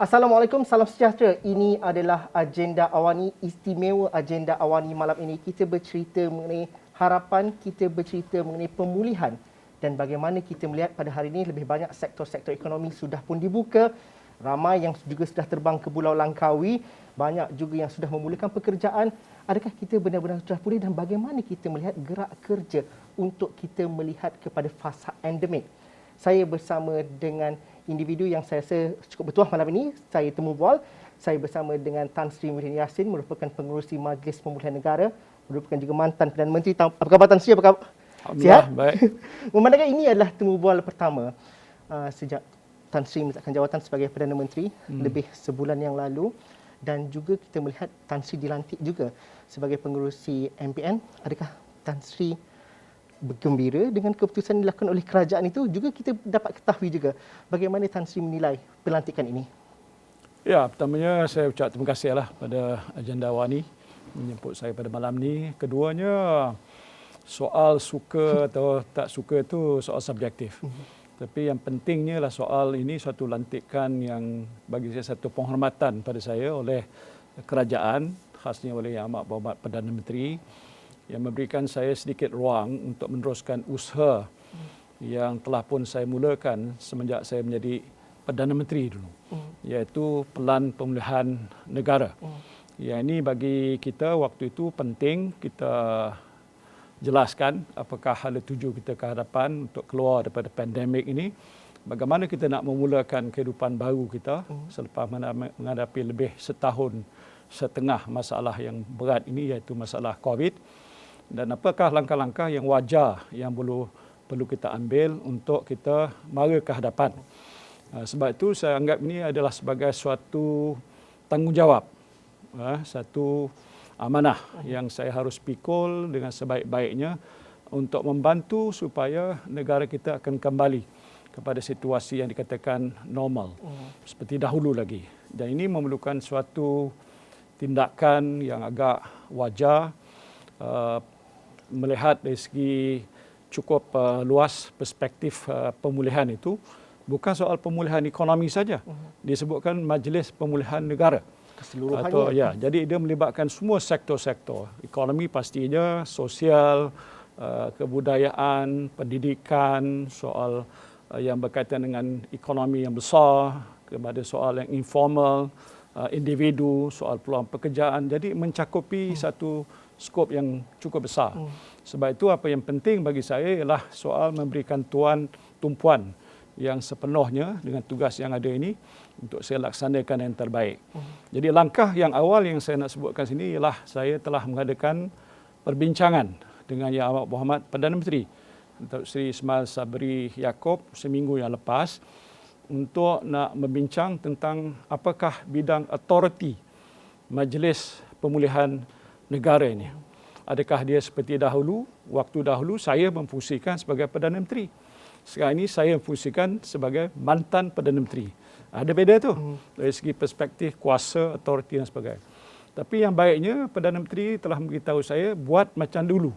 Assalamualaikum, salam sejahtera. Ini adalah agenda Awani, istimewa agenda Awani malam ini. Kita bercerita mengenai harapan, kita bercerita mengenai pemulihan dan bagaimana kita melihat pada hari ini lebih banyak sektor-sektor ekonomi sudah pun dibuka. Ramai yang juga sudah terbang ke Pulau Langkawi, banyak juga yang sudah memulakan pekerjaan. Adakah kita benar-benar sudah pulih dan bagaimana kita melihat gerak kerja untuk kita melihat kepada fasa endemik? Saya bersama dengan individu yang saya rasa cukup bertuah malam ini. Saya temu bual. Saya bersama dengan Tan Sri Muhyiddin Yassin, merupakan pengerusi Majlis Pemulihan Negara, merupakan juga mantan Perdana Menteri. Apa khabar Tan Sri? Apa khabar? Alhamdulillah, baik. Memandangkan ini adalah temu bual pertama sejak Tan Sri meletakkan jawatan sebagai Perdana Menteri lebih sebulan yang lalu, dan juga kita melihat Tan Sri dilantik juga sebagai pengerusi MPN. Adakah Tan Sri bergembira dengan keputusan yang dilakukan oleh kerajaan itu? Juga kita dapat ketahui juga bagaimana Tan Sri menilai pelantikan ini. Ya, pertamanya saya ucap terima kasihlah pada agenda Awani menjemput saya pada malam ni. Keduanya, soal suka atau tak suka itu soal subjektif. Tapi yang pentingnya lah soal ini suatu lantikan yang bagi saya satu penghormatan pada saya oleh kerajaan, khasnya oleh Yang Amat Berhormat Perdana Menteri, yang memberikan saya sedikit ruang untuk meneruskan usaha yang telah pun saya mulakan semenjak saya menjadi Perdana Menteri dulu, iaitu Pelan Pemulihan Negara. Yang ini bagi kita waktu itu penting kita jelaskan apakah hala tuju kita ke hadapan untuk keluar daripada pandemik ini, bagaimana kita nak memulakan kehidupan baru kita selepas menghadapi lebih setahun setengah masalah yang berat ini, iaitu masalah COVID. Dan apakah langkah-langkah yang wajar yang perlu kita ambil untuk kita mara ke hadapan. Sebab itu saya anggap ini adalah sebagai suatu tanggungjawab, satu amanah yang saya harus pikul dengan sebaik-baiknya untuk membantu supaya negara kita akan kembali kepada situasi yang dikatakan normal, seperti dahulu lagi. Dan ini memerlukan suatu tindakan yang agak wajar, melihat dari segi cukup luas perspektif pemulihan itu. Bukan soal pemulihan ekonomi saja. Disebutkan Majlis Pemulihan Negara. Keseluruhannya. Jadi dia melibatkan semua sektor-sektor. Ekonomi pastinya, sosial, kebudayaan, pendidikan, soal yang berkaitan dengan ekonomi yang besar, kepada soal yang informal, individu, soal peluang pekerjaan. Jadi mencakupi satu skop yang cukup besar. Sebab itu apa yang penting bagi saya ialah soal memberikan tumpuan yang sepenuhnya dengan tugas yang ada ini untuk saya laksanakan yang terbaik. Jadi langkah yang awal yang saya nak sebutkan sini ialah saya telah mengadakan perbincangan dengan Yang Amat Berhormat Perdana Menteri Datuk Seri Ismail Sabri Yaakob seminggu yang lepas untuk nak membincang tentang apakah bidang autoriti Majlis Pemulihan Negara ini. Adakah dia seperti dahulu? Waktu dahulu saya memfungsikan sebagai Perdana Menteri. Sekarang ini saya memfungsikan sebagai mantan Perdana Menteri. Ada beza tu dari segi perspektif kuasa, autoriti dan sebagainya. Tapi yang baiknya Perdana Menteri telah memberitahu saya buat macam dulu.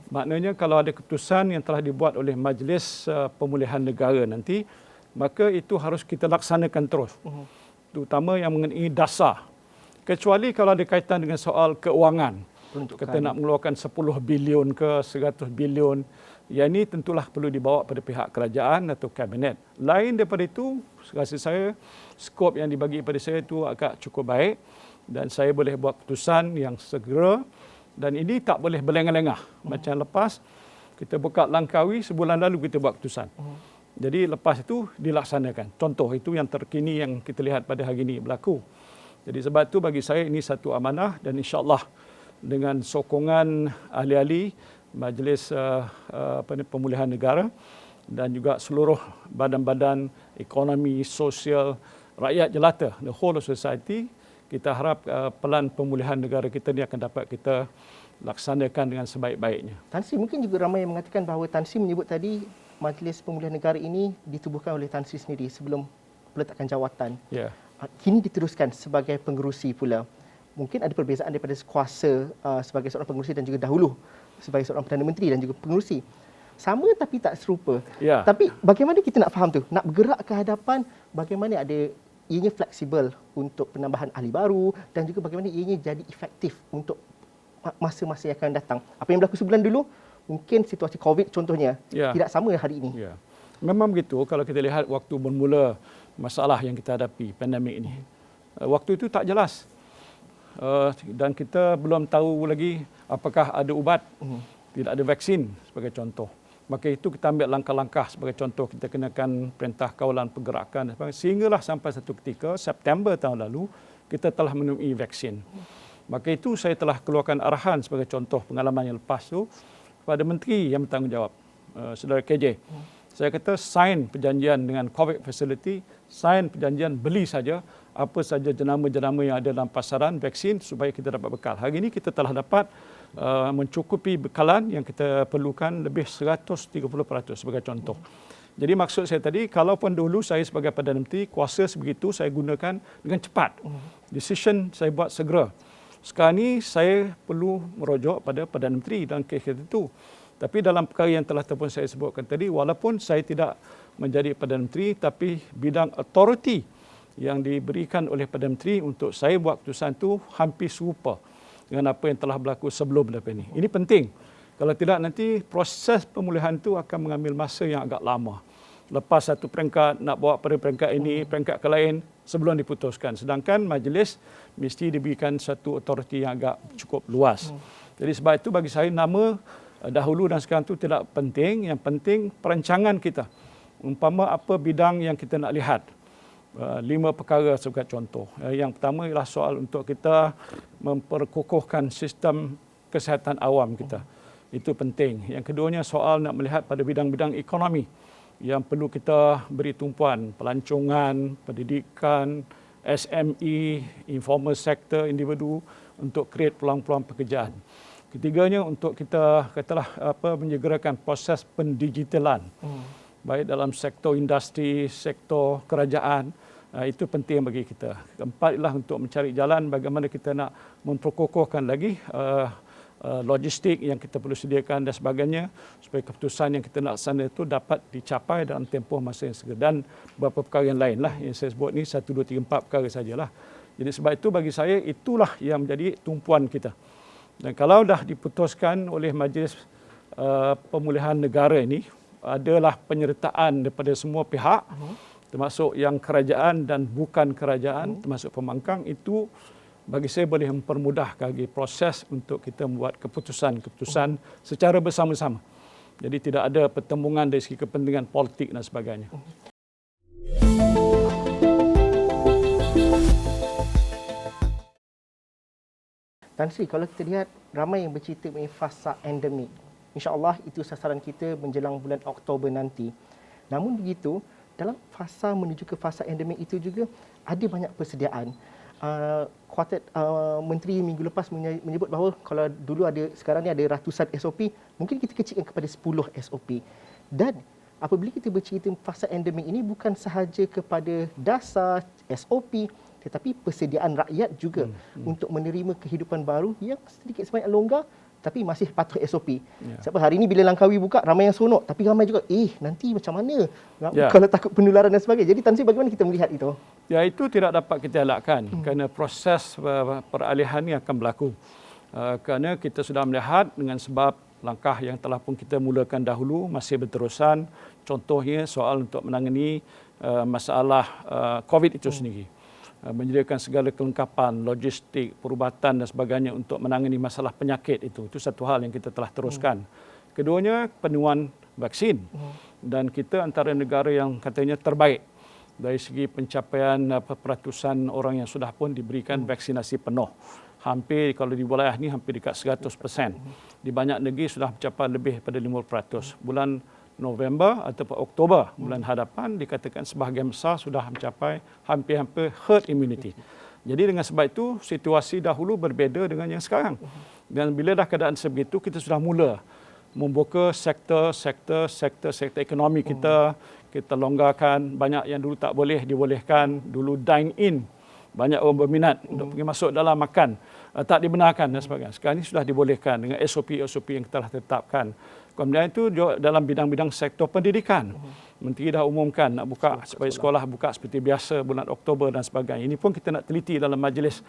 Maknanya kalau ada keputusan yang telah dibuat oleh Majlis Pemulihan Negara nanti, maka itu harus kita laksanakan terus. Terutama yang mengenai dasar. Kecuali kalau ada kaitan dengan soal keuangan. Kita nak mengeluarkan 10 bilion ke 100 bilion. Yang ini tentulah perlu dibawa pada pihak kerajaan atau kabinet. Lain daripada itu, rasa saya skop yang dibagi kepada saya itu agak cukup baik dan saya boleh buat keputusan yang segera, dan ini tak boleh berlengah-lengah. Macam lepas kita buka Langkawi, sebulan lalu kita buat keputusan. Jadi lepas itu dilaksanakan. Contoh itu yang terkini yang kita lihat pada hari ini berlaku. Jadi sebab itu bagi saya ini satu amanah, dan insya-Allah dengan sokongan ahli-ahli Majlis Pemulihan Negara dan juga seluruh badan-badan ekonomi, sosial, rakyat jelata, the whole of society, kita harap pelan pemulihan negara kita ini akan dapat kita laksanakan dengan sebaik-baiknya. Tan Sri, mungkin juga ramai yang mengatakan bahawa Tan Sri menyebut tadi Majlis Pemulihan Negara ini ditubuhkan oleh Tan Sri sendiri sebelum meletakkan jawatan. Kini diteruskan sebagai pengerusi pula. Mungkin ada perbezaan daripada kuasa sebagai seorang pengerusi dan juga dahulu sebagai seorang Perdana Menteri dan juga pengerusi. Sama tapi tak serupa. Tapi bagaimana kita nak faham tu? Nak bergerak ke hadapan, bagaimana ada ianya fleksibel untuk penambahan ahli baru dan juga bagaimana ianya jadi efektif untuk masa-masa yang akan datang. Apa yang berlaku sebulan dulu, mungkin situasi COVID contohnya tidak sama hari ini. Ya. Memang begitu kalau kita lihat waktu bermula masalah yang kita hadapi, pandemik ini. Waktu itu tak jelas. Dan kita belum tahu lagi apakah ada ubat, tidak ada vaksin sebagai contoh. Maka itu kita ambil langkah-langkah sebagai contoh, kita kenakan perintah kawalan pergerakan dan sebagainya. Sehinggalah sampai satu ketika September tahun lalu kita telah menemui vaksin. Maka itu saya telah keluarkan arahan sebagai contoh pengalaman yang lepas tu kepada menteri yang bertanggungjawab, Saudara KJ. Saya kata sign perjanjian dengan COVID facility, sign perjanjian beli saja apa saja jenama-jenama yang ada dalam pasaran vaksin supaya kita dapat bekal. Hari ini kita telah dapat mencukupi bekalan yang kita perlukan lebih 130% sebagai contoh. Jadi maksud saya tadi, kalaupun dulu saya sebagai Perdana Menteri, kuasa sebegitu saya gunakan dengan cepat. Decision saya buat segera. Sekarang ini saya perlu merujuk pada Perdana Menteri dalam kes itu. Tapi dalam perkara yang telah terpun saya sebutkan tadi, walaupun saya tidak menjadi Perdana Menteri, tapi bidang authority yang diberikan oleh Perdana Menteri untuk saya buat keputusan itu hampir serupa dengan apa yang telah berlaku sebelum daripada ini. Ini penting. Kalau tidak nanti proses pemulihan itu akan mengambil masa yang agak lama. Lepas satu peringkat nak bawa pada peringkat ini, peringkat ke lain sebelum diputuskan. Sedangkan majlis mesti diberikan satu authority yang agak cukup luas. Jadi sebab itu bagi saya nama dahulu dan sekarang itu tidak penting. Yang penting perancangan kita. Umpama apa bidang yang kita nak lihat. 5 perkara sebagai contoh. Yang pertama ialah soal untuk kita memperkukuhkan sistem kesihatan awam kita. Itu penting. Yang keduanya soal nak melihat pada bidang-bidang ekonomi yang perlu kita beri tumpuan. Pelancongan, pendidikan, SME, informal sector, individu untuk create peluang-peluang pekerjaan. Ketiganya untuk kita katalah menyegerakan proses pendigitalan. Baik dalam sektor industri, sektor kerajaan, itu penting bagi kita. Keempat ialah untuk mencari jalan bagaimana kita nak memperkukuhkan lagi logistik yang kita perlu sediakan dan sebagainya supaya keputusan yang kita nak laksana itu dapat dicapai dalam tempoh masa yang segera. Dan beberapa perkara yang lain lah yang saya sebut ni 1, 2, 3, 4 perkara sajalah. Jadi sebab itu bagi saya itulah yang menjadi tumpuan kita. Dan kalau dah diputuskan oleh Majlis Pemulihan Negara ini, adalah penyertaan daripada semua pihak, termasuk yang kerajaan dan bukan kerajaan, termasuk pembangkang, itu bagi saya boleh mempermudah lagi proses untuk kita membuat keputusan-keputusan secara bersama-sama. Jadi tidak ada pertembungan dari segi kepentingan politik dan sebagainya. Tan Sri, kalau kita lihat ramai yang bercerita mengenai fasa endemik. InsyaAllah itu sasaran kita menjelang bulan Oktober nanti. Namun begitu, dalam fasa menuju ke fasa endemik itu juga ada banyak persediaan. Kuartet Menteri minggu lepas menyebut bahawa kalau dulu ada, sekarang ni ada ratusan SOP, mungkin kita kecilkan kepada 10 SOP. Dan apabila kita bercerita fasa endemik ini bukan sahaja kepada dasar SOP, tetapi persediaan rakyat juga untuk menerima kehidupan baru yang sedikit sebanyak longgar tapi masih patuh SOP. Sebab hari ini bila Langkawi buka, ramai yang seronok. Tapi ramai juga, nanti macam mana? Kalau takut penularan dan sebagainya. Jadi Tan Sri, bagaimana kita melihat itu? Ya, itu tidak dapat kita elakkan kerana proses peralihan ini akan berlaku. Kerana kita sudah melihat dengan sebab langkah yang telah pun kita mulakan dahulu masih berterusan. Contohnya soal untuk menangani masalah COVID itu sendiri. Menyediakan segala kelengkapan, logistik, perubatan dan sebagainya untuk menangani masalah penyakit itu. Itu satu hal yang kita telah teruskan. Keduanya, penemuan vaksin. Dan kita antara negara yang katanya terbaik dari segi pencapaian peratusan orang yang sudah pun diberikan vaksinasi penuh. Hampir, kalau di wilayah ini, hampir dekat 100%. Di banyak negeri sudah mencapai lebih pada 50%. Bulan November ataupun Oktober bulan hadapan dikatakan sebahagian besar sudah mencapai hampir-hampir herd immunity. Jadi dengan sebab itu situasi dahulu berbeza dengan yang sekarang. Dan bila dah keadaan sebegitu, kita sudah mula membuka sektor ekonomi kita longgarkan. Banyak yang dulu tak boleh dibolehkan, dulu dine in. Banyak orang berminat untuk pergi masuk dalam makan. tak dibenarkan dan sebagainya. Sekarang ini sudah dibolehkan dengan SOP-SOP yang telah ditetapkan. Kemudian itu dalam bidang-bidang sektor pendidikan. Menteri dah umumkan nak buka supaya sekolah buka seperti biasa bulan Oktober dan sebagainya. Ini pun kita nak teliti dalam majlis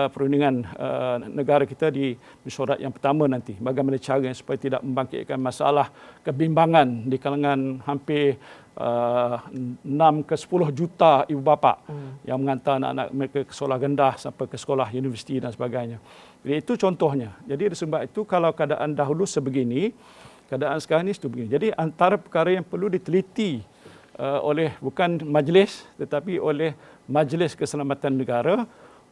perundingan negara kita di mesyuarat yang pertama nanti. Bagaimana caranya supaya tidak membangkitkan masalah kebimbangan di kalangan hampir 6 ke 10 juta ibu bapa yang mengantar anak-anak mereka ke sekolah rendah sampai ke sekolah universiti dan sebagainya. Jadi itu contohnya. Jadi oleh sebab itu kalau keadaan dahulu sebegini, keadaan sekarang ini begini. Jadi antara perkara yang perlu diteliti oleh bukan majlis tetapi oleh Majlis Keselamatan Negara,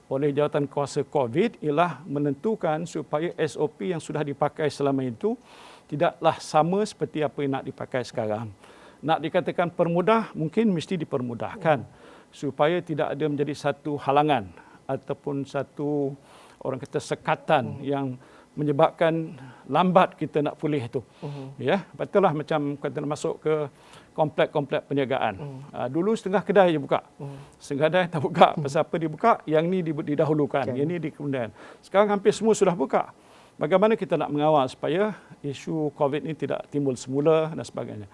oleh Jawatan Kuasa COVID ialah menentukan supaya SOP yang sudah dipakai selama itu tidaklah sama seperti apa yang nak dipakai sekarang. Nak dikatakan permudah, mungkin mesti dipermudahkan supaya tidak ada menjadi satu halangan ataupun satu orang kata sekatan yang menyebabkan lambat kita nak pulih itu. Ya, betul lah macam kata masuk ke komplek-komplek perniagaan. Dulu setengah kedai je buka. Setengah kedai tak buka. Pasal apa dibuka? Yang ni didahulukan, yang ni kemudian. Sekarang hampir semua sudah buka. Bagaimana kita nak mengawal supaya isu COVID ni tidak timbul semula dan sebagainya.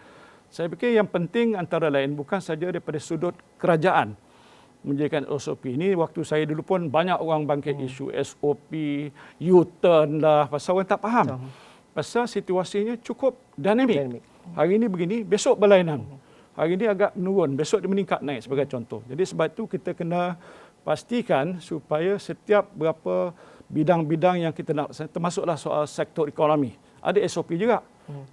Saya fikir yang penting antara lain bukan saja daripada sudut kerajaan menjadikan SOP ini. Waktu saya dulu pun banyak orang bangkit isu SOP, U-turn lah, pasal orang tak faham. Pasal situasinya cukup dinamik. Hari ini begini, besok berlainan. Hari ini agak menurun, besok dia meningkat naik sebagai contoh. Jadi sebab itu kita kena pastikan supaya setiap berapa bidang-bidang yang kita nak, termasuklah soal sektor ekonomi. Ada SOP juga.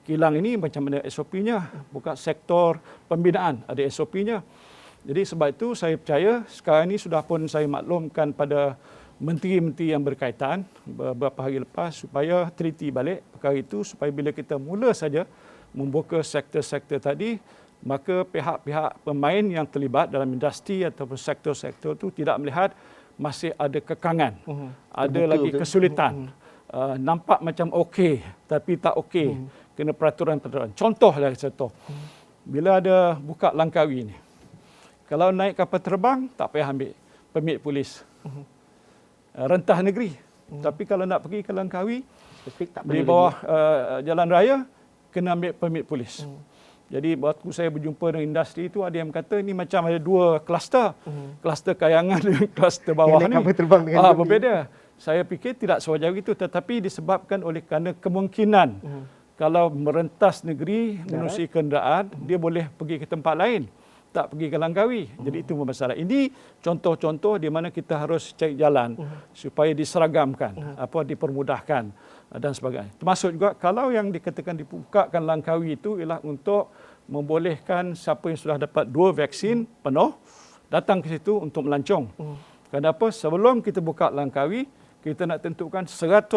Kilang ini macam mana SOP-nya, bukan sektor pembinaan, ada SOP-nya. Jadi sebab itu saya percaya sekarang ini sudah pun saya maklumkan pada menteri-menteri yang berkaitan beberapa hari lepas supaya teliti balik perkara itu supaya bila kita mula saja membuka sektor-sektor tadi, maka pihak-pihak pemain yang terlibat dalam industri ataupun sektor-sektor itu tidak melihat masih ada kekangan, ada lagi kesulitan. Nampak macam okey tapi tak okey. Kena peraturan-peraturan. Contohlah contoh. Bila ada buka Langkawi ni. Kalau naik kapal terbang tak payah ambil permit polis. Rentah negeri. Tapi kalau nak pergi ke Langkawi di bawah jalan raya kena ambil permit polis. Jadi waktu saya berjumpa dengan industri itu ada yang kata ini macam ada dua kluster. Kluster kayangan dengan kluster bawah ni. Berbeza. Saya fikir tidak sewajar itu tetapi disebabkan oleh kerana kemungkinan kalau merentas negeri menerusi kenderaan dia boleh pergi ke tempat lain, tak pergi ke Langkawi. Jadi itu masalah. Ini contoh-contoh di mana kita harus cari jalan supaya diseragamkan, dipermudahkan dan sebagainya. Termasuk juga kalau yang dikatakan dibukakan Langkawi itu ialah untuk membolehkan siapa yang sudah dapat 2 vaksin penuh datang ke situ untuk melancong. Kenapa? Sebelum kita buka Langkawi, kita nak tentukan 100%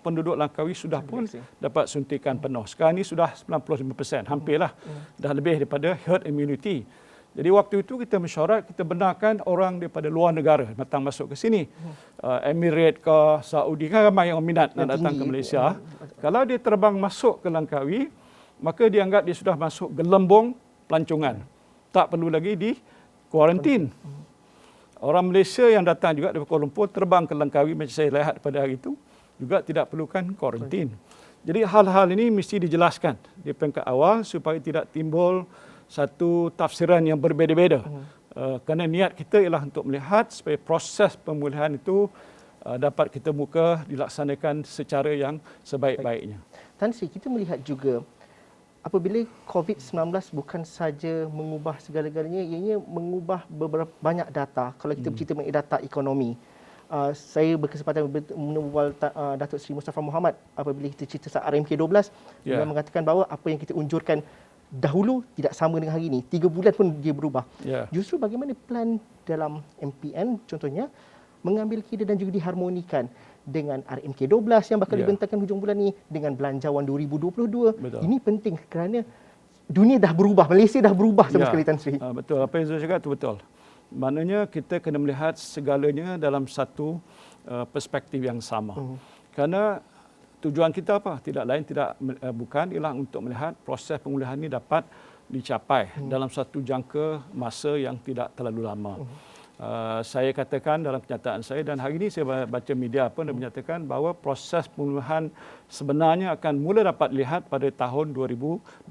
penduduk Langkawi sudah pun dapat suntikan penuh. Sekarang ini sudah 95%, hampirlah. Dah lebih daripada herd immunity. Jadi waktu itu kita mesyuarat, kita benarkan orang daripada luar negara datang masuk ke sini. Emirat ke Saudi, kan ramai yang minat nak datang ke Malaysia. Kalau dia terbang masuk ke Langkawi, maka dianggap dia sudah masuk gelembung pelancongan. Tak perlu lagi di kuarantin. Orang Malaysia yang datang juga dari Kuala Lumpur terbang ke Langkawi macam saya lihat pada hari itu juga tidak perlukan kuarantin. Jadi hal-hal ini mesti dijelaskan di peringkat awal supaya tidak timbul satu tafsiran yang berbeza-beza. Kerana niat kita ialah untuk melihat supaya proses pemulihan itu dapat kita muka dilaksanakan secara yang sebaik-baiknya. Tan Sri, kita melihat juga apabila COVID-19 bukan saja mengubah segala-galanya, ianya mengubah beberapa banyak data. Kalau kita bercerita mengenai data ekonomi, saya berkesempatan menubal Datuk Seri Mustafa Mohamed apabila kita cerita saat RMK12, dia mengatakan bahawa apa yang kita unjurkan dahulu tidak sama dengan hari ini. 3 bulan pun dia berubah. Justru bagaimana plan dalam MPN contohnya mengambil kira dan juga diharmonikan dengan RMK12 yang bakal dibentangkan hujung bulan ini dengan Belanjawan 2022. Betul. Ini penting kerana dunia dah berubah, Malaysia dah berubah sama sekali, Tan Sri. Betul, apa yang saya cakap itu betul. Maknanya kita kena melihat segalanya dalam satu perspektif yang sama. Kerana tujuan kita apa? Tidak lain bukan ialah untuk melihat proses pemulihan ini dapat dicapai dalam satu jangka masa yang tidak terlalu lama. Saya katakan dalam kenyataan saya, dan hari ini saya baca media pun dia menyatakan bahawa proses pemulihan sebenarnya akan mula dapat dilihat pada tahun 2022,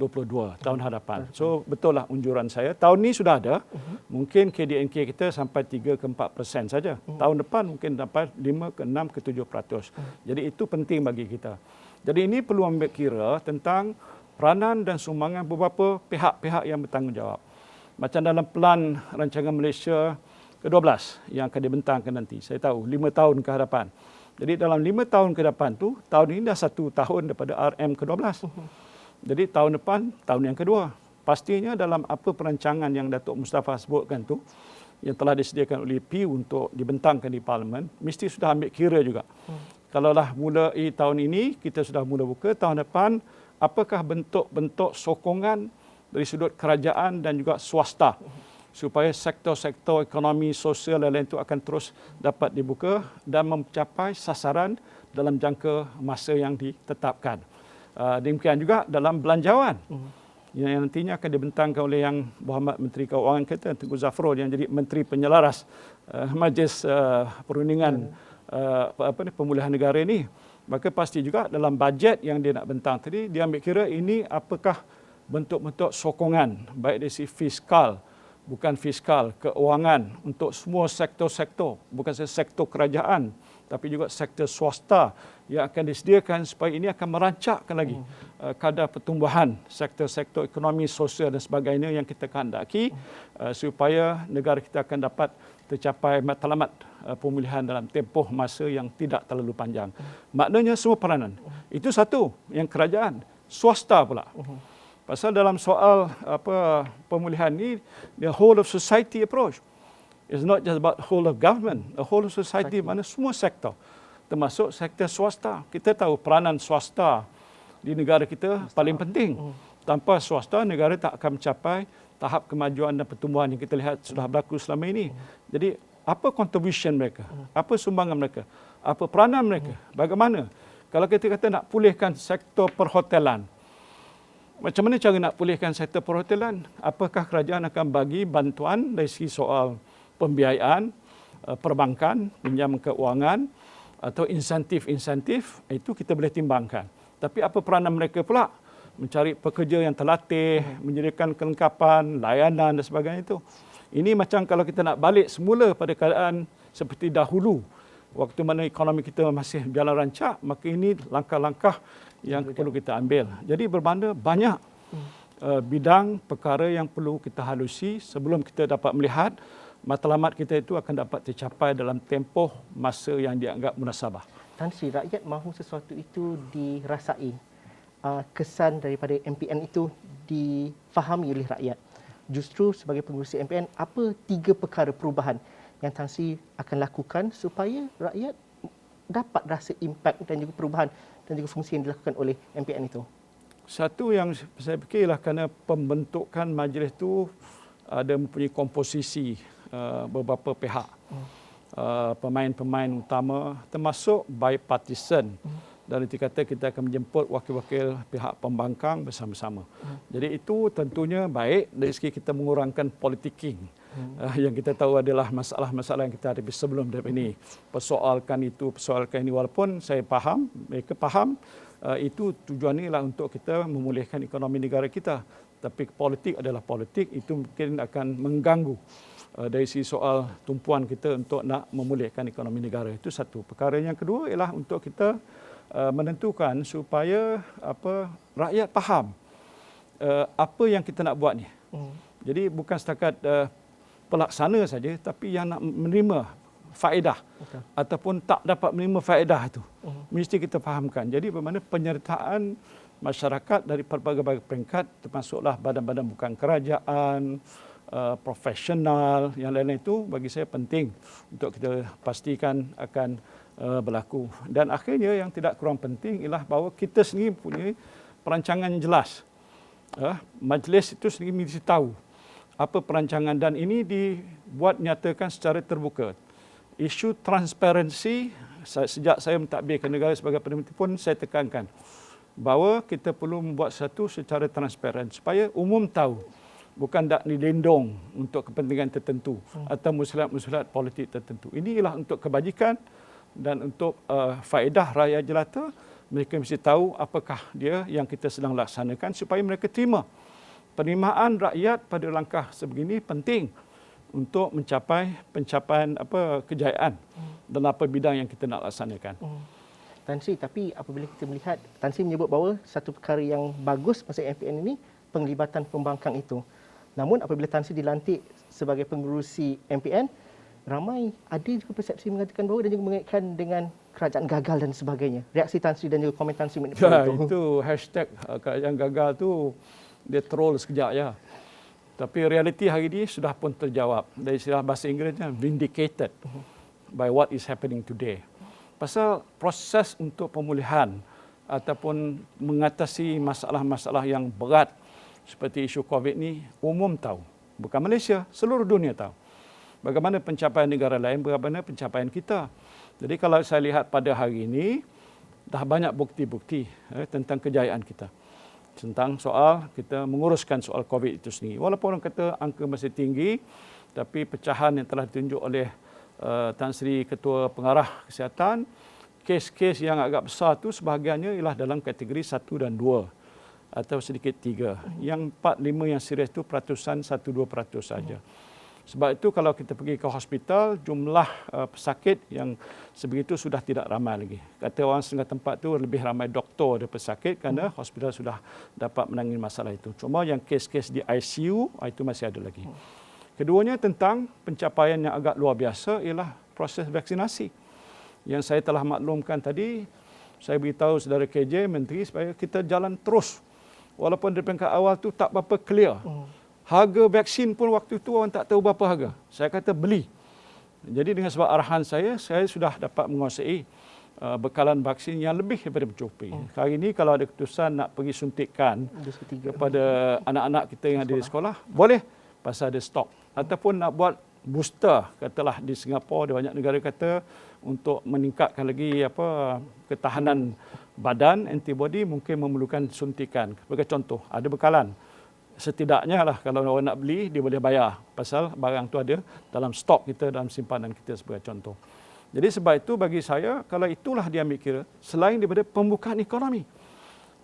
tahun hadapan. So betul lah unjuran saya. Tahun ini sudah ada, mungkin KDNK kita sampai 3 ke 4% saja. Tahun depan mungkin dapat 5 ke 6 ke 7%. Jadi itu penting bagi kita. Jadi ini perlu ambil kira tentang peranan dan sumbangan beberapa pihak-pihak yang bertanggungjawab. Macam dalam Pelan Rancangan Malaysia ke-12 yang akan dibentangkan nanti. Saya tahu 5 tahun ke hadapan. Jadi dalam 5 tahun ke depan tu, tahun ini dah 1 tahun daripada RM ke-12. Jadi tahun depan, tahun yang kedua. Pastinya dalam apa perancangan yang Datuk Mustafa sebutkan tu, yang telah disediakan oleh PU untuk dibentangkan di Parlimen, mesti sudah ambil kira juga. Kalaulah mulai tahun ini, kita sudah mula buka, tahun depan, apakah bentuk-bentuk sokongan dari sudut kerajaan dan juga swasta, supaya sektor-sektor ekonomi, sosial dan lain itu akan terus dapat dibuka dan mencapai sasaran dalam jangka masa yang ditetapkan. Demikian juga dalam belanjawan yang nantinya akan dibentangkan oleh Yang Berhormat Menteri Keuangan kita, Tengku Zafrul, yang jadi Menteri Penyelaras Majlis Perundingan Pemulihan Negara ini. Maka pasti juga dalam bajet yang dia nak bentang tadi, dia ambil kira ini apakah bentuk-bentuk sokongan, baik dari sisi fiskal, bukan fiskal, keuangan untuk semua sektor-sektor, bukan saja sektor kerajaan, tapi juga sektor swasta yang akan disediakan supaya ini akan merancakkan lagi kadar pertumbuhan sektor-sektor ekonomi, sosial dan sebagainya yang kita kehendaki supaya negara kita akan dapat tercapai matlamat pemulihan dalam tempoh masa yang tidak terlalu panjang. Maknanya semua peranan. Itu satu, yang kerajaan, swasta pula. Pasal dalam soal pemulihan ni, the whole of society approach. It's not just about whole of government, the whole of society, mana semua sektor, termasuk sektor swasta. Kita tahu peranan swasta di negara kita paling penting. Tanpa swasta, negara tak akan mencapai tahap kemajuan dan pertumbuhan yang kita lihat sudah berlaku selama ini. Jadi, apa contribution mereka? Apa sumbangan mereka? Apa peranan mereka? Bagaimana? Kalau kita kata nak pulihkan sektor perhotelan, macam mana cara nak pulihkan sektor perhotelan? Apakah kerajaan akan bagi bantuan dari segi soal pembiayaan, perbankan, pinjam keuangan atau insentif-insentif? Itu kita boleh timbangkan. Tapi apa peranan mereka pula? Mencari pekerja yang terlatih, menyediakan kelengkapan, layanan dan sebagainya itu. Ini macam kalau kita nak balik semula pada keadaan seperti dahulu, waktu mana ekonomi kita masih berjalan rancak, maka ini langkah-langkah yang perlu kita ambil. Jadi bermakna banyak bidang perkara yang perlu kita halusi sebelum kita dapat melihat matlamat kita itu akan dapat tercapai dalam tempoh masa yang dianggap munasabah. Tan Sri, rakyat mahu sesuatu itu dirasai. Kesan daripada MPN itu difahami oleh rakyat. Justru sebagai pengurusi MPN, apa 3 perkara perubahan yang Tan Sri akan lakukan supaya rakyat dapat rasa impak dan juga perubahan dan juga fungsi yang dilakukan oleh MPN itu? Satu yang saya fikir ialah kerana pembentukan majlis itu ada mempunyai komposisi beberapa pihak. Pemain-pemain utama termasuk bipartisan. Dan nanti kata kita akan menjemput wakil-wakil pihak pembangkang bersama-sama. Jadi itu tentunya baik dari segi kita mengurangkan politicking. Yang kita tahu adalah masalah-masalah yang kita hadapi sebelum ini. Persoalkan itu, persoalkan ini. Walaupun saya faham, mereka faham, itu tujuannya ialah untuk kita memulihkan ekonomi negara kita. Tapi politik adalah politik, itu mungkin akan mengganggu dari sisi soal tumpuan kita untuk nak memulihkan ekonomi negara. Itu satu. Perkara yang kedua ialah untuk kita menentukan supaya rakyat faham apa yang kita nak buat ni. Jadi bukan setakat pelaksana saja, tapi yang nak menerima faedah ataupun tak dapat menerima faedah itu mesti kita fahamkan. Jadi bermakna penyertaan masyarakat dari pelbagai peringkat, termasuklah badan-badan bukan kerajaan, profesional, yang lain-lain itu bagi saya penting untuk kita pastikan akan berlaku. Dan akhirnya yang tidak kurang penting ialah bahawa kita sendiri punya perancangan jelas. Majlis itu sendiri mesti tahu apa perancangan, dan ini dibuat nyatakan secara terbuka. Isu transparansi, sejak saya mentadbirkan negara sebagai Perdana Menteri pun saya tekankan bahawa kita perlu membuat satu secara transparan supaya umum tahu bukan nak dilindung untuk kepentingan tertentu atau muslihat-muslihat politik tertentu. Ini ialah untuk kebajikan dan untuk faedah rakyat jelata. Mereka mesti tahu apakah dia yang kita sedang laksanakan supaya mereka terima. Penerimaan rakyat pada langkah sebegini penting untuk mencapai pencapaian kejayaan dalam apa bidang yang kita nak laksanakan. Tan Sri, tapi apabila kita melihat, Tan Sri menyebut bahawa satu perkara yang bagus masa MPN ini penglibatan pembangkang itu. Namun apabila Tan Sri dilantik sebagai pengerusi MPN, ramai ada juga persepsi mengatakan bahawa dan juga mengaitkan dengan kerajaan gagal dan sebagainya. Reaksi Tan Sri dan juga komen Tan Sri mengenai itu hashtag kerajaan gagal tu dia troll sekejap ya. Tapi realiti hari ini sudah pun terjawab. Dari istilah bahasa Inggerisnya vindicated by what is happening today. Pasal proses untuk pemulihan ataupun mengatasi masalah-masalah yang berat seperti isu COVID ni umum tahu. Bukan Malaysia, seluruh dunia tahu. Bagaimana pencapaian negara lain, bagaimana pencapaian kita. Jadi kalau saya lihat pada hari ini, dah banyak bukti-bukti tentang kejayaan kita. Tentang soal kita menguruskan soal COVID itu sendiri. Walaupun orang kata angka masih tinggi, tapi pecahan yang telah ditunjuk oleh Tan Sri Ketua Pengarah Kesihatan, kes-kes yang agak besar tu sebahagiannya ialah dalam kategori 1 dan 2 atau sedikit 3. Yang 4, 5 yang serius tu peratusan 1-2% saja. Sebab itu kalau kita pergi ke hospital, jumlah pesakit yang sebegitu sudah tidak ramai lagi. Kata orang setengah tempat tu lebih ramai doktor daripada pesakit kerana hospital sudah dapat menangani masalah itu. Cuma yang kes-kes di ICU, itu masih ada lagi. Keduanya tentang pencapaian yang agak luar biasa ialah proses vaksinasi. Yang saya telah maklumkan tadi, saya beritahu saudara KJ, Menteri, supaya kita jalan terus. Walaupun dari peringkat awal tu tak berapa clear. Harga vaksin pun waktu itu orang tak tahu berapa harga. Saya kata beli. Jadi dengan sebab arahan saya sudah dapat menguasai bekalan vaksin yang lebih daripada mencukupi. Hari ini kalau ada keputusan nak pergi suntikan kepada anak-anak kita yang ada di sekolah, boleh pasal ada stok. Ataupun nak buat booster, katalah di Singapura, di banyak negara kata untuk meningkatkan lagi ketahanan badan, antibody mungkin memerlukan suntikan. Sebagai contoh, ada bekalan. Setidaknya lah kalau orang nak beli, dia boleh bayar. Pasal barang tu ada dalam stok kita, dalam simpanan kita sebagai contoh. Jadi sebab itu bagi saya, kalau itulah dia ambil kira, selain daripada pembukaan ekonomi.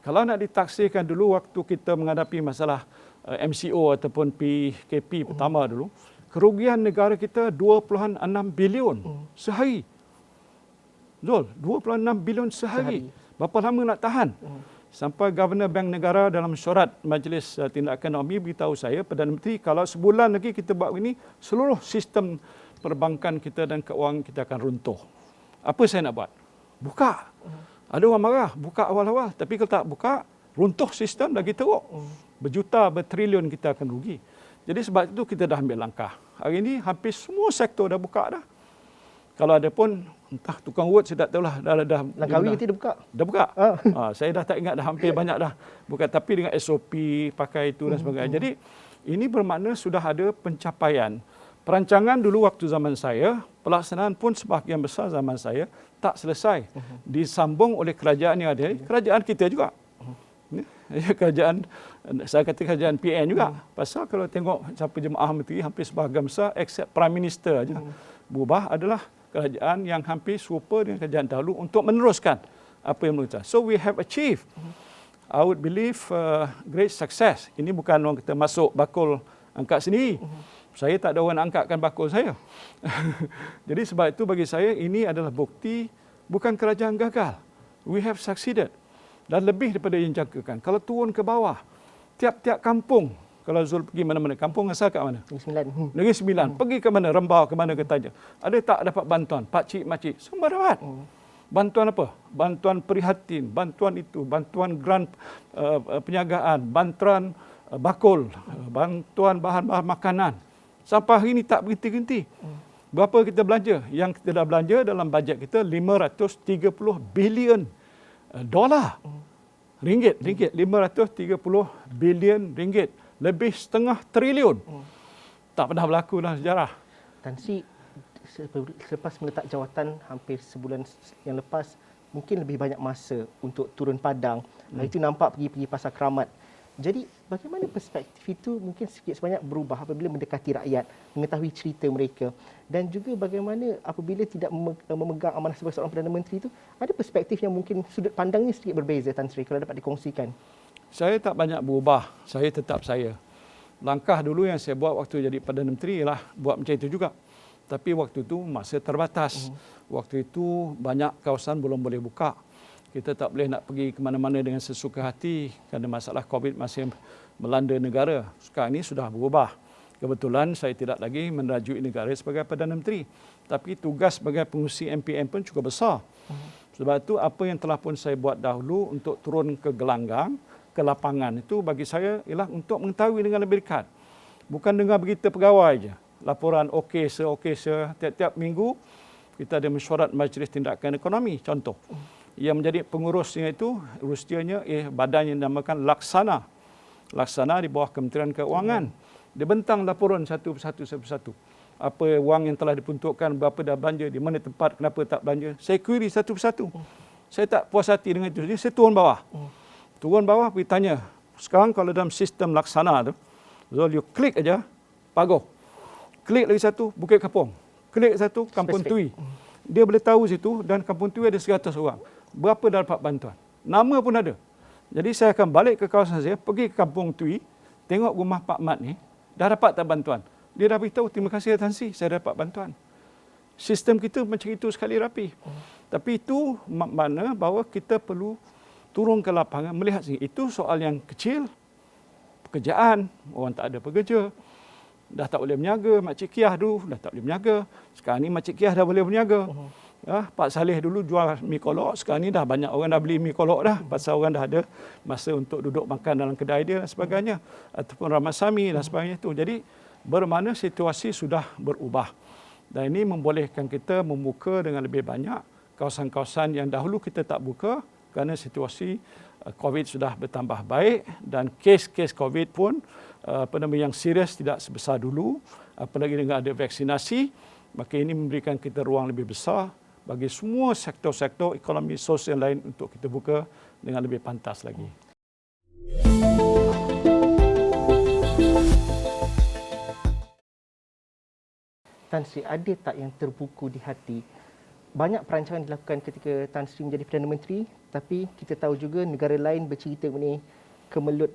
Kalau nak ditaksirkan dulu waktu kita menghadapi masalah MCO ataupun PKP pertama dulu, kerugian negara kita 2.6 bilion sehari. Betul, 2.6 bilion sehari. Berapa lama nak tahan? Sampai Governor Bank Negara dalam syurat Majlis Tindakan Ekonomi beritahu saya, Perdana Menteri, kalau sebulan lagi kita buat ini, seluruh sistem perbankan kita dan keuangan kita akan runtuh. Apa saya nak buat? Buka. Ada orang marah, buka awal-awal. Tapi kalau tak buka, runtuh sistem lagi teruk. Berjuta, bertrilion kita akan rugi. Jadi sebab itu kita dah ambil langkah. Hari ini hampir semua sektor dah buka dah. Kalau ada pun, entah tukang urut saya tak tahulah. Dah Langkawi kita dah buka? Dah buka. Saya dah tak ingat dah, hampir banyak dah. Bukan, tapi dengan SOP, pakai itu dan sebagainya. Jadi ini bermakna sudah ada pencapaian. Perancangan dulu waktu zaman saya, pelaksanaan pun sebahagian besar zaman saya, tak selesai. Disambung oleh kerajaan yang ada. Kerajaan kita juga. Kerajaan, saya kata kerajaan PN juga. Pasal kalau tengok siapa jemaah menteri, hampir sebahagian besar, except Prime Minister saja. Berubah adalah kerajaan yang hampir serupa dengan kerajaan dahulu untuk meneruskan apa yang mereka. So we have achieved, I would believe, great success. Ini bukan orang kita masuk bakul angkat sendiri. Saya tak ada orang nak angkatkan bakul saya. Jadi sebab itu bagi saya ini adalah bukti bukan kerajaan gagal. We have succeeded. Dan lebih daripada yang jangkakan. Kalau turun ke bawah, tiap-tiap kampung, kalau Zul pergi mana-mana, kampung asal kat mana? Negeri Sembilan. Negeri Sembilan. Pergi ke mana? Rembau, ke mana, ke Taja. Ada tak dapat bantuan? Pakcik, makcik. Semua dapat. Bantuan apa? Bantuan prihatin, bantuan itu, bantuan grant penyagaan, bantuan bakul, bantuan bahan-bahan makanan. Sampai hari ini tak berhenti-henti. Berapa kita belanja? Yang kita dah belanja dalam bajet kita 530 bilion dolar. Ringgit, 530 bilion ringgit. Lebih setengah triliun. Tak pernah berlaku dalam sejarah. Tan Sri, selepas meletak jawatan hampir sebulan yang lepas, mungkin lebih banyak masa untuk turun padang. Itu nampak pergi pasar keramat. Jadi bagaimana perspektif itu mungkin sikit sebanyak berubah apabila mendekati rakyat, mengetahui cerita mereka, dan juga bagaimana apabila tidak memegang amanah sebagai seorang Perdana Menteri itu, ada perspektif yang mungkin sudut pandangnya sedikit berbeza, Tan Sri, kalau dapat dikongsikan. Saya tak banyak berubah, saya tetap saya. Langkah dulu yang saya buat waktu jadi Perdana Menteri ialah buat macam itu juga. Tapi waktu itu masa terbatas. Waktu itu banyak kawasan belum boleh buka. Kita tak boleh nak pergi ke mana-mana dengan sesuka hati kerana masalah COVID masih melanda negara. Sekarang ini sudah berubah. Kebetulan saya tidak lagi merajui negara sebagai Perdana Menteri. Tapi tugas sebagai pengurusi MPN pun cukup besar. Sebab itu apa yang telah pun saya buat dahulu untuk turun ke gelanggang, ke lapangan itu bagi saya ialah untuk mengetahui dengan lebih dekat. Bukan dengar berita pegawai saja. Laporan okey tiap-tiap minggu kita ada mesyuarat Majlis Tindakan Ekonomi contoh. Yang menjadi pengurusnya itu rustianya badan yang dinamakan Laksana. Laksana di bawah Kementerian Keuangan. Dia bentang laporan satu persatu. Apa wang yang telah diperuntukkan, berapa dah belanja, di mana tempat, kenapa tak belanja. Saya query satu persatu. Saya tak puas hati dengan itu. Jadi saya turun bawah. Turun bawah pergi tanya. Sekarang kalau dalam sistem Laksana tu, Zul, you klik aja, pagoh. Klik lagi satu, Bukit Kapong. Klik satu, Kampung Tui. Dia boleh tahu situ dan Kampung Tui ada 100 orang. Berapa dah dapat bantuan. Nama pun ada. Jadi saya akan balik ke kawasan saya, pergi ke Kampung Tui, tengok rumah Pak Mat ni, dah dapat tak bantuan. Dia dah beritahu, terima kasih Tan Sri, saya dapat bantuan. Sistem kita macam itu sekali rapi. Tapi itu makna bahawa kita perlu turun ke lapangan, melihat sini. Itu soal yang kecil, pekerjaan, orang tak ada pekerja. Dah tak boleh berniaga, Makcik Kiah dulu dah tak boleh berniaga. Sekarang ni Makcik Kiah dah boleh berniaga. Pak Saleh dulu jual mi kolok, sekarang ni dah banyak orang dah beli mi kolok dah. Pasal orang dah ada masa untuk duduk makan dalam kedai dia dan sebagainya. Ataupun Ramasami dan sebagainya itu. Jadi bermakna situasi sudah berubah. Dan ini membolehkan kita membuka dengan lebih banyak kawasan-kawasan yang dahulu kita tak buka kerana situasi COVID sudah bertambah baik dan kes-kes COVID pun yang serius tidak sebesar dulu, apalagi dengan ada vaksinasi, maka ini memberikan kita ruang lebih besar bagi semua sektor-sektor ekonomi sosial lain untuk kita buka dengan lebih pantas lagi. Tan Sri, ada tak yang terbuku di hati? Banyak perancangan dilakukan ketika Tan Sri menjadi Perdana Menteri, tapi kita tahu juga negara lain bercerita mengenai kemelut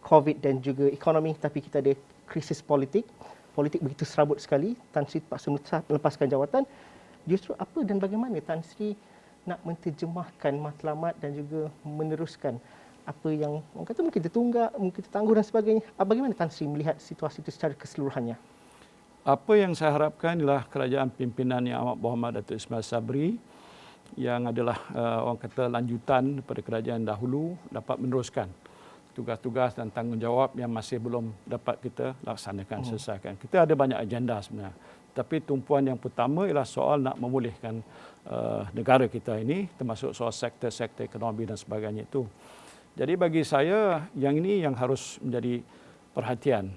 COVID dan juga ekonomi, tapi kita ada krisis politik. Politik begitu serabut sekali, Tan Sri terpaksa melepaskan jawatan. Justru apa dan bagaimana Tan Sri nak menterjemahkan matlamat dan juga meneruskan apa yang orang kata mungkin tertunggak, mungkin tertangguh dan sebagainya. Bagaimana Tan Sri melihat situasi itu secara keseluruhannya? Apa yang saya harapkan ialah kerajaan pimpinan Yang Amat Berhormat Datuk Ismail Sabri yang adalah orang kata lanjutan daripada kerajaan dahulu dapat meneruskan tugas-tugas dan tanggungjawab yang masih belum dapat kita laksanakan, selesaikan. Kita ada banyak agenda sebenarnya. Tapi tumpuan yang pertama ialah soal nak memulihkan negara kita ini, termasuk soal sektor-sektor ekonomi dan sebagainya itu. Jadi bagi saya, yang ini yang harus menjadi perhatian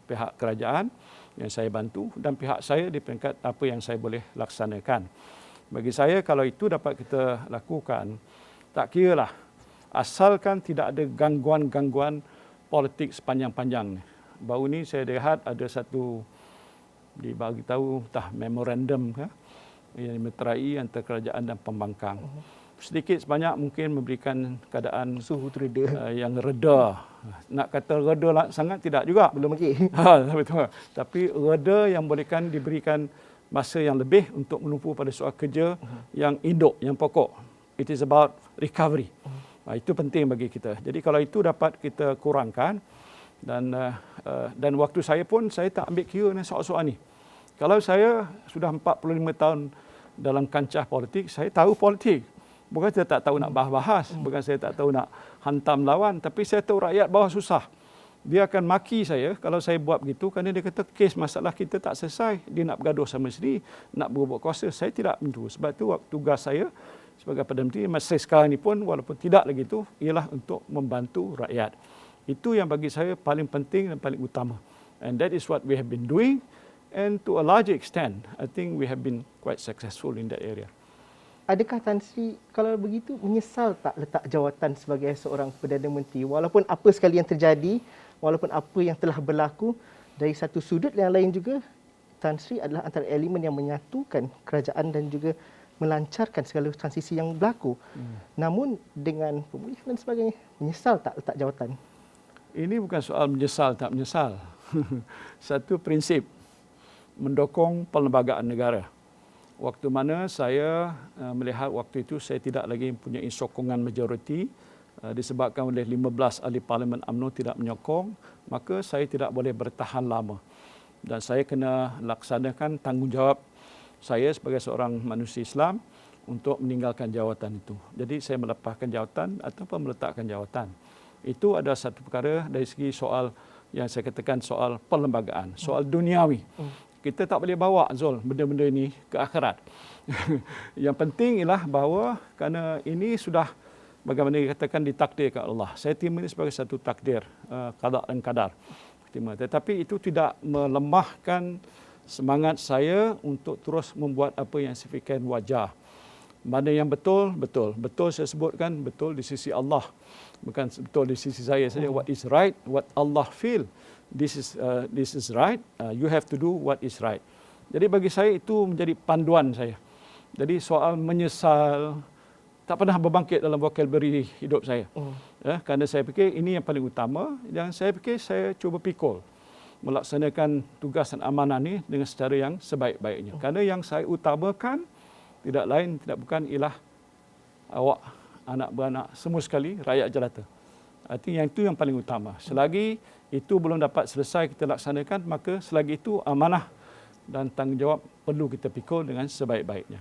pihak kerajaan yang saya bantu dan pihak saya di peringkat apa yang saya boleh laksanakan. Bagi saya, kalau itu dapat kita lakukan, tak kiralah, asalkan tidak ada gangguan-gangguan politik sepanjang-panjangnya. Baru ni saya lihat ada satu dibagi tahu memorandum yang dimeterai antara kerajaan dan pembangkang. Sedikit sebanyak mungkin memberikan keadaan Suhu reda. yang reda. Nak kata reda sangat tidak juga. Belum lagi. Betul. Tapi reda yang bolehkan diberikan masa yang lebih untuk menumpu pada soal kerja yang induk, yang pokok. It is about recovery. Itu penting bagi kita. Jadi kalau itu dapat kita kurangkan dan waktu saya pun saya tak ambil kira dengan soal-soal ni. Kalau saya sudah 45 tahun dalam kancah politik, saya tahu politik. Bukan saya tak tahu nak bahas, bukan saya tak tahu nak hantam lawan, tapi saya tahu rakyat bawah susah. Dia akan maki saya kalau saya buat begitu kerana dia kata kes masalah kita tak selesai. Dia nak bergaduh sama sendiri, nak berebut kuasa. Saya tidak begitu. Sebab itu tugas saya sebagai Perdana Menteri masa sekarang ini pun walaupun tidak lagi itu ialah untuk membantu rakyat. Itu yang bagi saya paling penting dan paling utama. And that is what we have been doing, and to a large extent I think we have been quite successful in that area. Adakah Tan Sri kalau begitu menyesal tak letak jawatan sebagai seorang Perdana Menteri walaupun apa sekali yang terjadi, walaupun apa yang telah berlaku, dari satu sudut yang lain juga Tan Sri adalah antara elemen yang menyatukan kerajaan dan juga melancarkan segala transisi yang berlaku. Namun dengan pemulihan dan sebagainya, menyesal tak letak jawatan? Ini bukan soal menyesal tak menyesal. Satu prinsip mendukung perlembagaan negara. Waktu mana saya melihat waktu itu saya tidak lagi mempunyai sokongan majoriti disebabkan oleh 15 ahli parlimen UMNO tidak menyokong, maka saya tidak boleh bertahan lama. Dan saya kena laksanakan tanggungjawab saya sebagai seorang manusia Islam untuk meninggalkan jawatan itu. Jadi saya melepaskan jawatan ataupun meletakkan jawatan. Itu ada satu perkara dari segi soal yang saya katakan soal perlembagaan, soal duniawi. Kita tak boleh bawa Zul benda-benda ini ke akhirat. Yang penting ialah bahawa kerana ini sudah bagaimana dikatakan ditakdirkan Allah. Saya terima ini sebagai satu takdir, qada dan qadar. Tetapi itu tidak melemahkan semangat saya untuk terus membuat apa yang saya fikirkan wajar. Mana yang betul, betul. Betul saya sebutkan, betul di sisi Allah. Bukan betul di sisi saya saja. What is right, what Allah feel. This is right, you have to do what is right. Jadi bagi saya itu menjadi panduan saya. Jadi soal menyesal, tak pernah berbangkit dalam vocabulary hidup saya. Kerana saya fikir ini yang paling utama. Dan saya fikir saya cuba pikul melaksanakan tugas dan amanah ini dengan secara yang sebaik-baiknya. Kerana yang saya utamakan tidak lain, tidak bukan ialah awak, anak beranak, semua sekali, rakyat jelata. Artinya yang itu yang paling utama. Selagi itu belum dapat selesai kita laksanakan, maka selagi itu amanah dan tanggungjawab perlu kita pikul dengan sebaik-baiknya.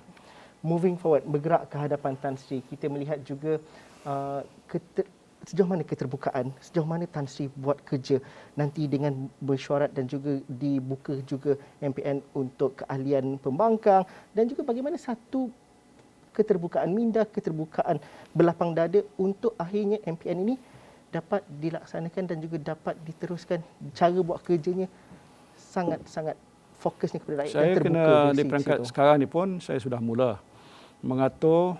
Moving forward, bergerak ke hadapan Tan Sri, kita melihat juga sejauh mana keterbukaan, sejauh mana Tan Sri buat kerja nanti dengan bersyarat dan juga dibuka juga MPN untuk keahlian pembangkang dan juga bagaimana satu keterbukaan minda, keterbukaan berlapang dada untuk akhirnya MPN ini dapat dilaksanakan dan juga dapat diteruskan. Cara buat kerjanya sangat-sangat fokusnya kepada rakyat. Saya kena di perangkat sekarang ni pun saya sudah mula mengatur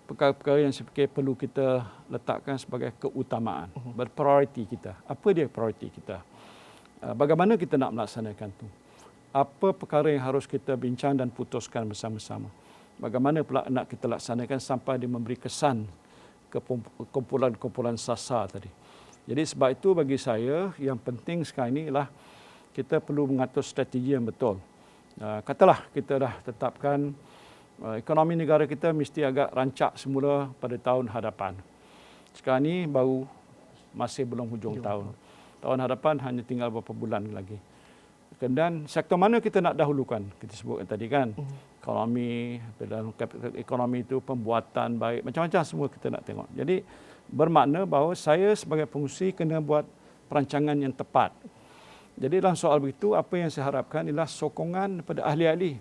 perkara-perkara yang saya fikir perlu kita letakkan sebagai keutamaan, berprioriti kita. Apa dia prioriti kita? Bagaimana kita nak melaksanakan itu? Apa perkara yang harus kita bincang dan putuskan bersama-sama? Bagaimana pula nak kita laksanakan sampai dia memberi kesan ke kumpulan-kumpulan sasar tadi. Jadi sebab itu bagi saya yang penting sekarang ini ialah kita perlu mengatur strategi yang betul. Katalah kita dah tetapkan ekonomi negara kita mesti agak rancak semula pada tahun hadapan. Sekarang ni baru masih belum hujung tahun. Tahun hadapan hanya tinggal beberapa bulan lagi. Dan sektor mana kita nak dahulukan? Kita sebutkan tadi kan. Ekonomi, dalam ekonomi itu pembuatan baik, macam-macam semua kita nak tengok. Jadi bermakna bahawa saya sebagai pengurusi kena buat perancangan yang tepat. Jadi dalam soal begitu, apa yang saya harapkan ialah sokongan daripada ahli-ahli.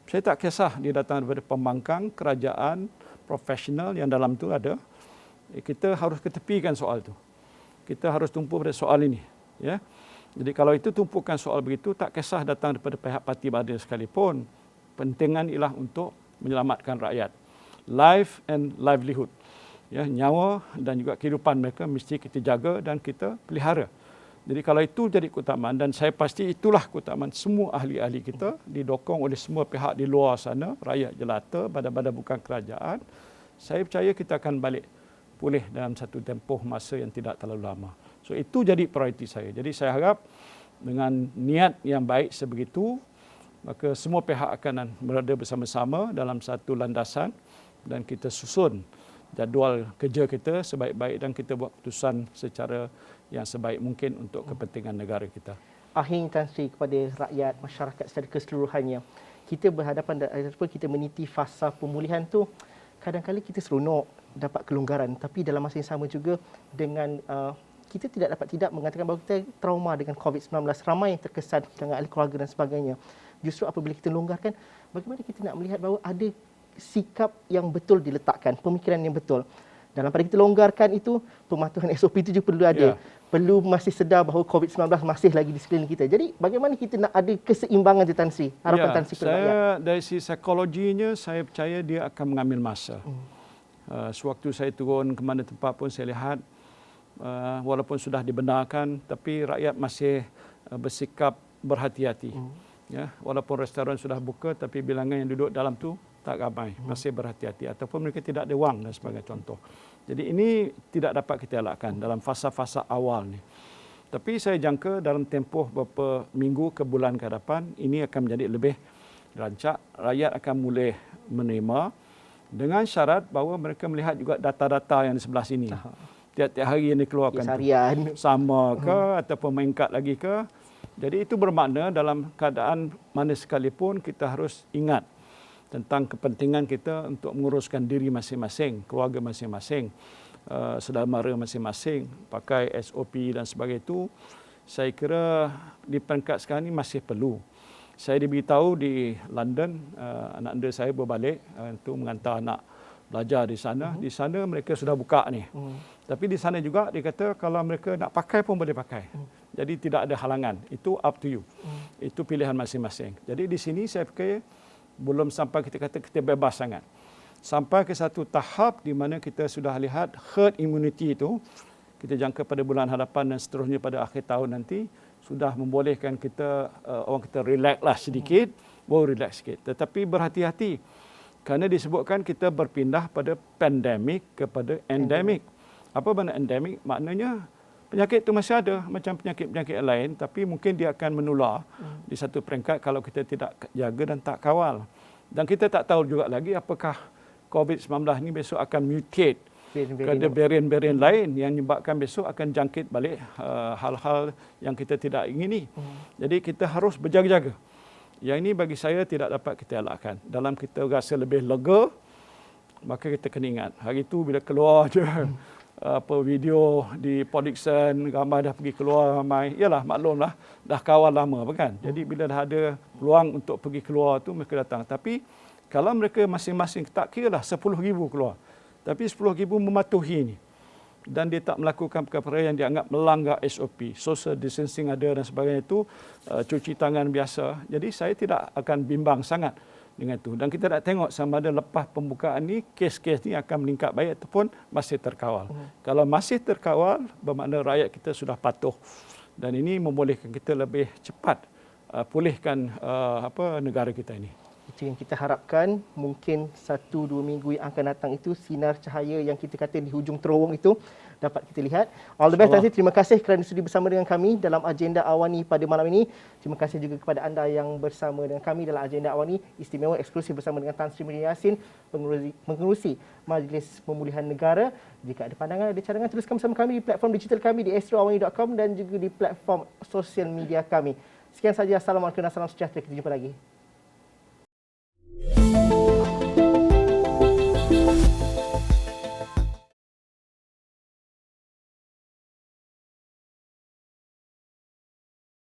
Saya tak kisah dia datang daripada pembangkang, kerajaan, profesional yang dalam itu ada. Kita harus ketepikan soal itu. Kita harus tumpu pada soal ini. Ya. Jadi kalau itu tumpukan soal begitu, tak kisah datang daripada pihak parti berada sekalipun. Pentingan ialah untuk menyelamatkan rakyat. Life and livelihood. Ya, nyawa dan juga kehidupan mereka mesti kita jaga dan kita pelihara. Jadi kalau itu jadi keutamaan dan saya pasti itulah keutamaan semua ahli-ahli kita didokong oleh semua pihak di luar sana, rakyat jelata, badan-badan bukan kerajaan. Saya percaya kita akan balik pulih dalam satu tempoh masa yang tidak terlalu lama. So itu jadi prioriti saya. Jadi saya harap dengan niat yang baik sebegitu, maka semua pihak akan berada bersama-sama dalam satu landasan dan kita susun jadual kerja kita sebaik-baik dan kita buat keputusan secara yang sebaik mungkin untuk kepentingan negara kita. Akhir Tan Sri kepada rakyat, masyarakat secara keseluruhannya. Kita berhadapan ataupun kita meniti fasa pemulihan tu, kadang-kadang kita seronok dapat kelonggaran, tapi dalam masa yang sama juga dengan kita tidak dapat tidak mengatakan bahawa kita trauma dengan COVID-19, ramai yang terkesan dengan ahli keluarga dan sebagainya. Justru apabila kita longgarkan, bagaimana kita nak melihat bahawa ada sikap yang betul diletakkan, pemikiran yang betul. Dalam pada kita longgarkan itu, pematuhan SOP itu juga perlu ada. Ya. Perlu masih sedar bahawa COVID-19 masih lagi di sekeliling kita. Jadi bagaimana kita nak ada keseimbangan tu Tan Sri? Harapan Tan Sri kepada rakyat. Saya dari sisi psikologinya, saya percaya dia akan mengambil masa. Sewaktu saya turun ke mana tempat pun saya lihat, walaupun sudah dibenarkan, tapi rakyat masih bersikap berhati-hati. Ya, walaupun restoran sudah buka, tapi bilangan yang duduk dalam tu tak ramai, masih berhati-hati. Ataupun mereka tidak ada wang dan sebagai contoh. Jadi ini tidak dapat kita elakkan dalam fasa-fasa awal ni. Tapi saya jangka dalam tempoh beberapa minggu ke bulan ke hadapan, ini akan menjadi lebih rancak. Rakyat akan mula menerima dengan syarat bahawa mereka melihat juga data-data yang di sebelah sini. Tiap-tiap hari yang dikeluarkan. Harian. Sama ke ataupun meningkat lagi ke. Jadi itu bermakna dalam keadaan mana sekalipun kita harus ingat tentang kepentingan kita untuk menguruskan diri masing-masing, keluarga masing-masing, saudara mara masing-masing, pakai SOP dan sebagainya itu, saya kira di peringkat sekarang ini masih perlu. Saya diberitahu di London, anak anda saya berbalik untuk mengantar anak belajar di sana. Di sana mereka sudah buka ni. Tapi di sana juga dia kata kalau mereka nak pakai pun boleh pakai. Jadi tidak ada halangan. Itu up to you. Itu pilihan masing-masing. Jadi di sini saya fikir belum sampai kita kata kita bebas sangat. Sampai ke satu tahap di mana kita sudah lihat herd immunity itu, kita jangka pada bulan hadapan dan seterusnya pada akhir tahun nanti, sudah membolehkan kita, orang kita relax lah sedikit, baru relax sikit. Tetapi berhati-hati, kerana disebutkan kita berpindah pada pandemik kepada endemik. Apa makna endemik? Maknanya penyakit itu masih ada macam penyakit-penyakit lain, tapi mungkin dia akan menular di satu peringkat kalau kita tidak jaga dan tak kawal. Dan kita tak tahu juga lagi apakah COVID-19 ini besok akan mutate kepada varian-varian lain yang menyebabkan besok akan jangkit balik hal-hal yang kita tidak ingini. Jadi kita harus berjaga-jaga. Yang ini bagi saya tidak dapat kita elakkan. Dalam kita rasa lebih lega, maka kita kena ingat. Hari itu bila keluar je video di Port Dickson, ramai dah pergi keluar ramai. Yalah, maklumlah, dah kawal lama kan. Jadi bila dah ada peluang untuk pergi keluar tu mereka datang. Tapi kalau mereka masing-masing tak kiralah 10,000 keluar. Tapi 10,000 mematuhi ini. Dan dia tak melakukan perkara yang dianggap melanggar SOP. Social distancing ada dan sebagainya itu, cuci tangan biasa. Jadi saya tidak akan bimbang sangat dengan itu. Dan kita nak tengok sama ada lepas pembukaan ni, kes-kes ni akan meningkat baik ataupun masih terkawal. Kalau masih terkawal, bermakna rakyat kita sudah patuh. Dan ini membolehkan kita lebih cepat pulihkan negara kita ini. Itu yang kita harapkan. Mungkin 1-2 minggu yang akan datang itu, sinar cahaya yang kita kata di hujung terowong itu dapat kita lihat. All the best, Tan Sri. Terima kasih kerana sudi bersama dengan kami dalam agenda Awani pada malam ini. Terima kasih juga kepada anda yang bersama dengan kami dalam agenda Awani istimewa eksklusif bersama dengan Tan Sri Muhyiddin Yassin, pengerusi Majlis Pemulihan Negara. Jika ada pandangan, ada cadangan, teruskan bersama kami di platform digital kami di astroawani.com dan juga di platform sosial media kami. Sekian saja. Assalamualaikum dan salam sejahtera. Kita jumpa lagi.